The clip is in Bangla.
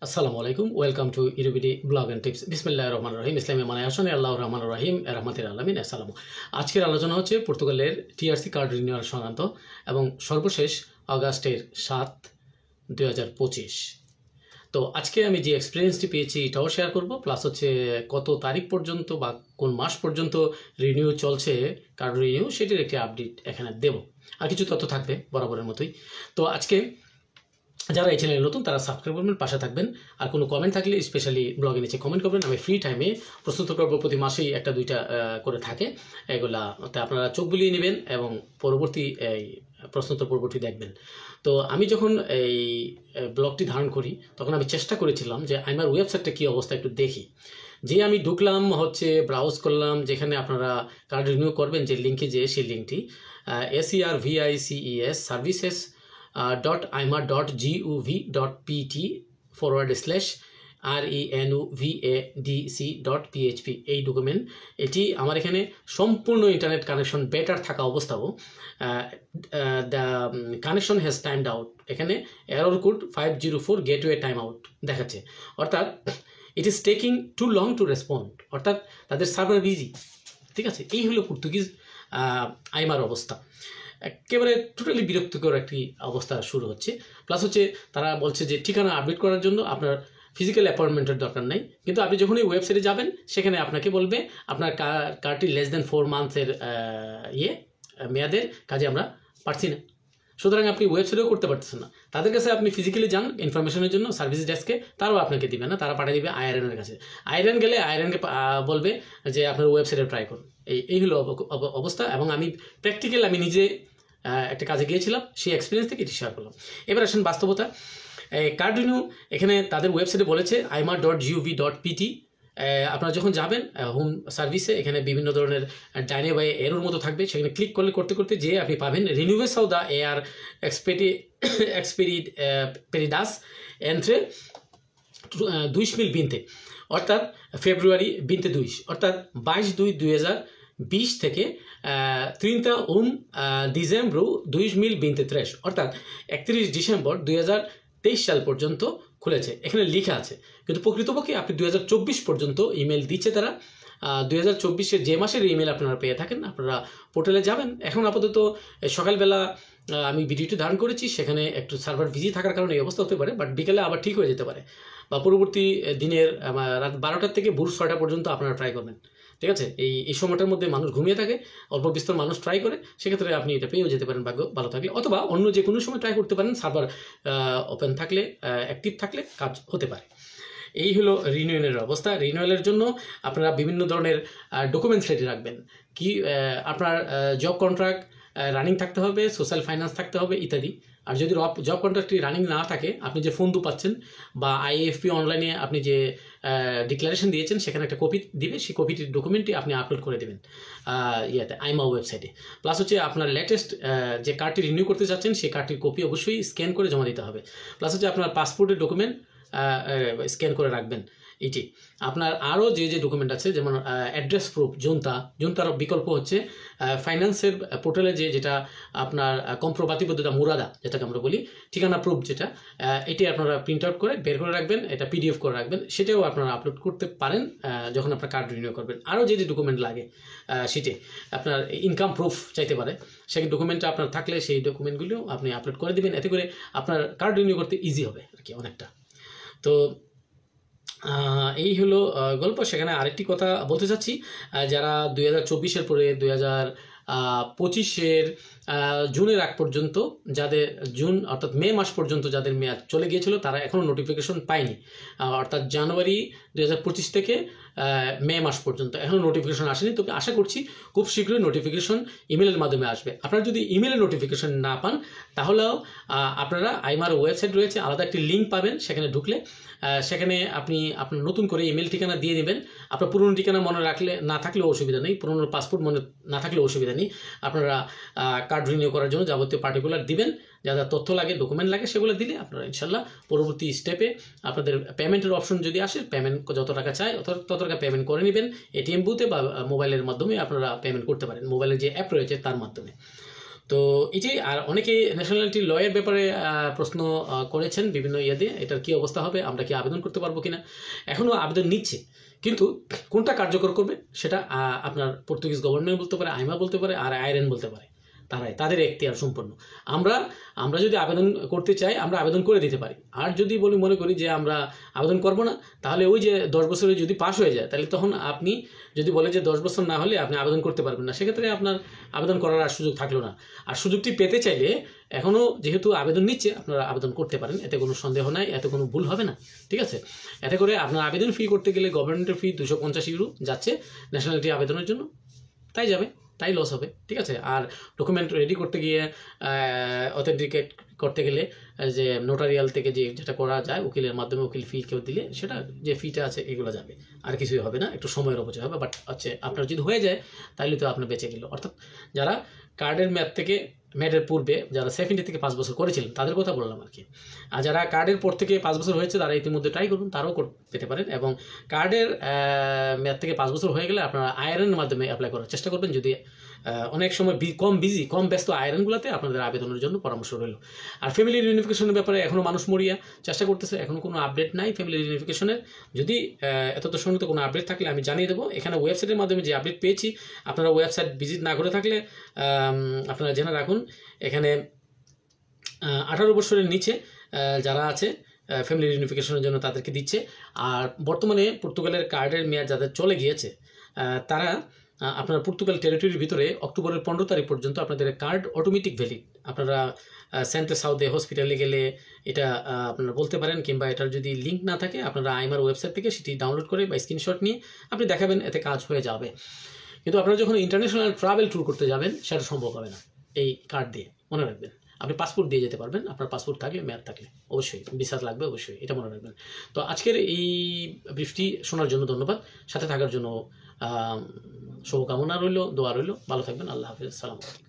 আসসালামু আলাইকুম, ওয়েলকাম টু ইরবিডি ব্লগ অ্যান্ড টিপস। বিসমিল্লাহির রহমানির রহিম। ইসলামী মানে আসনে আল্লাহর রহমানির রহিম রহমতের আলামিন। আসসালামু। আজকের আলোচনা হচ্ছে পর্তুগালের টিআরসি কার্ড রিনিউয়াল সংক্রান্ত এবং সর্বশেষ আগস্টের 7, 2025। তো আজকে আমি যে এক্সপিরিয়েন্সটি পেয়েছি এটাও শেয়ার করব, প্লাস হচ্ছে কত তারিখ পর্যন্ত বা কোন মাস পর্যন্ত রিনিউ চলছে কার্ড রিনিউ, সেটির একটি আপডেট এখানে দেব। আর কিছু তথ্য থাকবে বরাবরের মতোই। তো আজকে যারা এই চ্যানেলে নতুন তারা সাবস্ক্রাইব করবেন, পাশে থাকবেন। আর কোনো কমেন্ট থাকলে স্পেশালি ব্লগে নিচে কমেন্ট করবেন। আমি ফ্রি টাইমে প্রস্তুত করবো, প্রতি মাসেই একটা দুইটা করে থাকে এগুলা, আপনারা চোখ বুলিয়ে নেবেন এবং পরবর্তী এই প্রশ্নোত্তর পর্বটি দেখবেন। তো আমি যখন এই ব্লগটি ধারণ করি তখন আমি চেষ্টা করেছিলাম যে আমার ওয়েবসাইটটা কী অবস্থা একটু দেখি। যে আমি ঢুকলাম, ব্রাউজ করলাম, যেখানে আপনারা কার্ড রিনিউ করবেন যে লিঙ্কে, যে সেই লিঙ্কটি SERVICES সার্ভিসেস .imar.gov.pt/renuvadc.php এই ডকুমেন্ট। এটি আমার এখানে সম্পূর্ণ ইন্টারনেট কানেকশন বেটার থাকা অবস্থাও the connection has timed out, এখানে error code 504 gateway time out দেখাচ্ছে। অর্থাৎ it is taking too long to respond, অর্থাৎ তাদের সার্ভার বিজি। ঠিক আছে, এই হলো পর্তুগিজ আইমার অবস্থা। একেবারে টোটালি বিরক্তিকর একটি অবস্থা শুরু হচ্ছে। প্লাস তারা বলছে যে ঠিকানা আপডেট করার জন্য আপনার ফিজিক্যাল অ্যাপয়েন্টমেন্টের দরকার নাই, কিন্তু আপনি যখন এই ওয়েবসাইটে যাবেন সেখানে আপনাকে বলবে আপনার কার্ডটি লেস দেন 4 মান্থসের মেয়াদের, কাজে আমরা পারছি না। সুতরাং আপনি ওয়েবসাইটেও করতে পারতেছেন না। তাদের কাছে আপনি ফিজিক্যালি যান ইনফরমেশনের জন্য সার্ভিস ডেস্কে, তারাও আপনাকে দিবে না, তারা পাঠিয়ে দিবে আইআরএনের কাছে। আইআরএন গেলে আইআরএনকে বলবে যে আপনার ওয়েবসাইটে ট্রাই করুন। এই হলো অবস্থা। এবং আমি প্র্যাকটিক্যাল, আমি নিজে একটা কাজে গিয়েছিলাম, সেই এক্সপিরিয়েন্স থেকে এটি শেয়ার করলাম। এবার আসেন বাস্তবতা। কার্ড রিনিউ এখানে তাদের ওয়েবসাইটে বলেছে imar.gov.pt। আপনারা যখন যাবেন হোম সার্ভিসে, এখানে বিভিন্ন ধরনের ডাইনে বাই এরোর মতো থাকবে, সেখানে ক্লিক করতে করতে যে আপনি পাবেন রিনিউভেসাও দা এয়ার এক্সপেরিডাস এন্ট্রে 2020, অর্থাৎ ফেব্রুয়ারি 22, অর্থাৎ 22/2/2020 থেকে 31 ডিসেম্বর 2023, অর্থাৎ 31 ডিসেম্বর 2023 সাল পর্যন্ত খুলেছে। এখানে লেখা আছে, কিন্তু প্রকৃতপক্ষে আপনি 2024 পর্যন্ত ইমেল দিচ্ছে তারা। 2024-এর যে মাসের ইমেল আপনারা পেয়ে থাকেন, আপনারা পোর্টালে যাবেন। এখন আপাতত সকালবেলা আমি ভিডিওটি ধারণ করেছি, সেখানে একটু সার্ভার বিজি থাকার কারণে এই অবস্থা হতে পারে, বাট বিকেলে আবার ঠিক হয়ে যেতে পারে, বা পরবর্তী দিনের রাত 12টা থেকে ভোর 6টা পর্যন্ত আপনারা ট্রাই করবেন। ঠিক আছে, এই সময়টার মধ্যে মানুষ ঘুমিয়ে থাকে, অল্প বিস্তর মানুষ ট্রাই করে, সেক্ষেত্রে আপনি এটা পেয়েও যেতে পারেন ভাগ্য ভালো থাকলে, অথবা অন্য যে কোনো সময় ট্রাই করতে পারেন, সার্ভার ওপেন থাকলে, অ্যাক্টিভ থাকলে কাজ হতে পারে। এই হলো রিনিউয়ালের অবস্থা। রিনিউয়ালের জন্য আপনারা বিভিন্ন ধরনের ডকুমেন্টস রেডি রাখবেন। কি আপনার জব কন্ট্রাক্ট রানিং থাকতে হবে, সোশ্যাল ফাইন্যান্স থাকতে হবে ইত্যাদি। আর যদি জব কন্ট্রাক্টটি রানিং না থাকে, আপনি যে ফোন পাচ্ছেন বা IAFP অনলাইনে আপনি যে ডিক্লারেশন দিয়েছেন সেখানে একটা কপি দিবে, সেই কপিটির ডকুমেন্টটি আপনি আপলোড করে দেবেন আইমা ওয়েবসাইটে। প্লাস আপনার লেটেস্ট যে কার্ডটি রিনিউ করতে চাচ্ছেন সেই কার্ডটির কপি অবশ্যই স্ক্যান করে জমা দিতে হবে। প্লাস আপনার পাসপোর্টের ডকুমেন্ট স্ক্যান করে রাখবেন। এটি আপনার আরও যে ডকুমেন্ট আছে, যেমন অ্যাড্রেস প্রুফ, জুনতার বিকল্প হচ্ছে ফাইন্যান্সের পোর্টালে যেটা আপনার কম্প্রোবাতিবদ্ধতা মুরাদা, যেটাকে আমরা বলি ঠিকানা প্রুফ, যেটা এটি আপনারা প্রিন্ট আউট করে বের করে রাখবেন, এটা PDF করে রাখবেন, সেটাও আপনারা আপলোড করতে পারেন যখন আপনার কার্ড রিনিউ করবেন। আরও যে ডকুমেন্ট লাগে সেটি আপনার ইনকাম প্রুফ চাইতে পারে, সেই ডকুমেন্টটা আপনার থাকলে সেই ডকুমেন্টগুলিও আপনি আপলোড করে দেবেন। এতে করে আপনার কার্ড রিনিউ করতে ইজি হবে আর কি অনেকটা। তো এই হলো গল্প। সেখানে আরেকটি কথা বলতে চাচ্ছি, যারা 2024-এর পরে 2025-এর জুনের আগ পর্যন্ত, যাদের জুন অর্থাৎ মে মাস পর্যন্ত যাদের মেয়াদ চলে গিয়েছিল, তারা এখনও নোটিফিকেশন পায়নি। অর্থাৎ জানুয়ারি 2025 থেকে মে মাস পর্যন্ত এখনও নোটিফিকেশন আসেনি। তবে আশা করছি খুব শীঘ্রই নোটিফিকেশন ইমেলের মাধ্যমে আসবে। আপনারা যদি ইমেলে নোটিফিকেশন না পান, তাহলেও আপনারা আইমার ওয়েবসাইট রয়েছে, আলাদা একটি লিঙ্ক পাবেন, সেখানে ঢুকলে সেখানে আপনি আপনার নতুন করে ইমেল ঠিকানা দিয়ে নেবেন। আপনার পুরনো ঠিকানা মনে রাখলে না থাকলেও অসুবিধা নেই, পুরনো পাসপোর্ট মনে না থাকলেও অসুবিধা নেই। আপনারা কার্ড রিনিউ করার জন্য যাবতীয় পার্টিকুলার দিবেন, যা যা তথ্য লাগে, ডকুমেন্ট লাগে, সেগুলো দিলে আপনারা ইনশাল্লাহ পরবর্তী স্টেপে আপনাদের পেমেন্টের অপশন যদি আসে, পেমেন্ট যত টাকা চায় তত টাকা পেমেন্ট করে নেবেন। ATM বুথে বা মোবাইলের মাধ্যমে আপনারা পেমেন্ট করতে পারেন, মোবাইলের যে অ্যাপ রয়েছে তার মাধ্যমে। তো এটাই। আর অনেকে ন্যাশনালিটি লয়ের ব্যাপারে প্রশ্ন করেছেন বিভিন্ন দিয়ে, এটার কি অবস্থা হবে, আমরা কি আবেদন করতে পারবো কিনা। এখনও আবেদন নিচ্ছে, কিন্তু কোনটা কার্যকর করবে সেটা আপনার পর্তুগিজ গভর্নমেন্ট বলতে পারে, আইমা বলতে পারে, আর আইরেন বলতে পারে। তাদের এখতিয়ার সম্পূর্ণ। আমরা যদি আবেদন করতে চাই আমরা আবেদন করে দিতে পারি। আর যদি মনে করি যে আমরা আবেদন করব না, তাহলে ওই যে 10 বছরে যদি পাস হয়ে যায়, তাহলে তখন আপনি যদি বলে যে 10 বছর না হলে আপনি আবেদন করতে পারবেন না, সেক্ষেত্রে আপনার আবেদন করার আর সুযোগ থাকলো না। আর সুযোগটি পেতে চাইলে এখনও যেহেতু আবেদন নিচ্ছে, আপনারা আবেদন করতে পারেন, এতে কোনো সন্দেহ নাই, এতে কোনো ভুল হবে না, ঠিক আছে। এতে করে আপনার আবেদন ফি করতে গেলে গভর্নমেন্টের ফি 250 ইউরো যাচ্ছে ন্যাশনালিটি আবেদনের জন্য, তাই লস হবে, ঠিক আছে। আর ডকুমেন্ট রেডি করতে গিয়ে অথেন্টিকেট করতে গেলে যে নোটারিয়াল থেকে যেটা করা যায় উকিলের মাধ্যমে, উকিল ফি কেউ দিলে সেটা যে ফিটা আছে এগুলো যাবে, আর কিছুই হবে না, একটু সময়ের অপচয় হবে। বাট আপনার যদি হয়ে যায় তাহলে তো আপনার বেঁচে গেল। অর্থাৎ যারা কার্ডের মেয়াদের পূর্বে যারা সেফ-ইন্ডি থেকে 5 বছর করেছিলেন তাদের কথা বললাম আর কি। আর যারা কার্ডের পর থেকে 5 বছর হয়েছে তারা ইতিমধ্যে ট্রাই করুন, তারাও পেতে পারেন। এবং কার্ডের মেয়াদ থেকে 5 বছর হয়ে গেলে আপনারা আইআরএনের মাধ্যমে অ্যাপ্লাই করার চেষ্টা করবেন। যদি অনেক সময় কম ব্যস্ত আইআরএনগুলোতে আপনাদের আবেদনের জন্য পরামর্শ রইল। আর ফ্যামিলি রিউনিফিকেশনের ব্যাপারে এখনও মানুষ মরিয়া চেষ্টা করতেছে, এখনও কোনো আপডেট নাই ফ্যামিলি রিউনিফিকেশনের। যদি এতদূর কোনো আপডেট থাকলে আমি জানিয়ে দেবো। এখানে ওয়েবসাইটের মাধ্যমে যে আপডেট পেয়েছি, আপনারা ওয়েবসাইট ভিজিট না করে থাকলে আপনারা জেনে রাখুন, এখানে 18 বছরের নিচে যারা আছে ফ্যামিলি রিউনিফিকেশনের জন্য তাদেরকে দিচ্ছে। আর বর্তমানে পর্তুগালের কার্ডের মেয়াদ যাদের চলে গিয়েছে তারা আপনার পর্তুগাল টেরিটরির ভিতরে অক্টোবরের 15 তারিখ পর্যন্ত আপনাদের কার্ড অটোমেটিক ভ্যালিড। আপনারা সেন্টে সাউথে হসপিটালে গেলে এটা আপনারা বলতে পারেন, কিংবা এটার যদি লিঙ্ক না থাকে আপনারা আইমার ওয়েবসাইট থেকে সেটি ডাউনলোড করে বা স্ক্রিনশট নিয়ে আপনি দেখাবেন, এতে কাজ হয়ে যাবে। কিন্তু আপনারা যখন ইন্টারন্যাশনাল ট্রাভেল ট্যুর করতে যাবেন সেটা সম্ভব হবে না এই কার্ড দিয়ে, মনে রাখবেন। আপনি পাসপোর্ট দিয়ে যেতে পারবেন, আপনার পাসপোর্ট থাকলে, মেয়াদ থাকলে, অবশ্যই ভিসা লাগবে, অবশ্যই এটা মনে রাখবেন। তো আজকের এই ব্রিফটি শোনার জন্য ধন্যবাদ, সাথে থাকার জন্য শুভকামনা রইল, দোয়া রইল। ভালো থাকবেন, আল্লাহ হাফিজ, সালাম আলাইকুম।